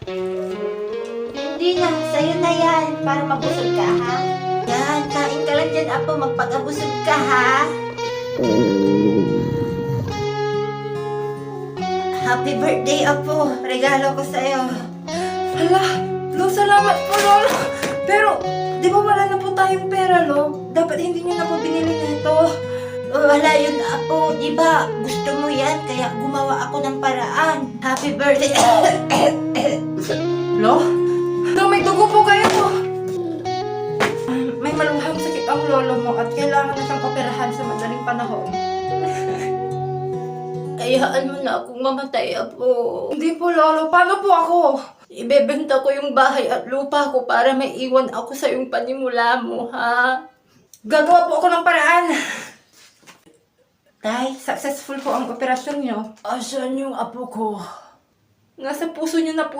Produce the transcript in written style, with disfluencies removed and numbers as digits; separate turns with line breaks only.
Hindi na, sa'yo na yan. Para mabusog ka, ha? Yan, kain ka lang dyan, Apo. Magpag-abusog ka, ha? Happy birthday, Apo. Regalo ko sa'yo.
Hala, Lo, salamat po, Lolo. Pero, di ba wala na po tayong pera, Lo? Dapat hindi niyo na po binili nito.
Wala yun, Apo. Di ba gusto mo yan? Kaya gumawa ako ng paraan. Happy birthday.
Lo? Lo, may dugo po kayo po. May maluhang sakit ang lolo mo at kailangan na siyang operahan sa madaling panahon.
Hayaan mo na akong mamatay, Apo.
Hindi po, Lolo. Paano po ako?
Ibebenta ko yung bahay at lupa ko para may iwan ako sa yung panimula mo, ha?
Gagawa po ako ng paraan. Tay, successful po ang operasyon niyo.
Asan yung apo ko?
Nasa puso niyo na po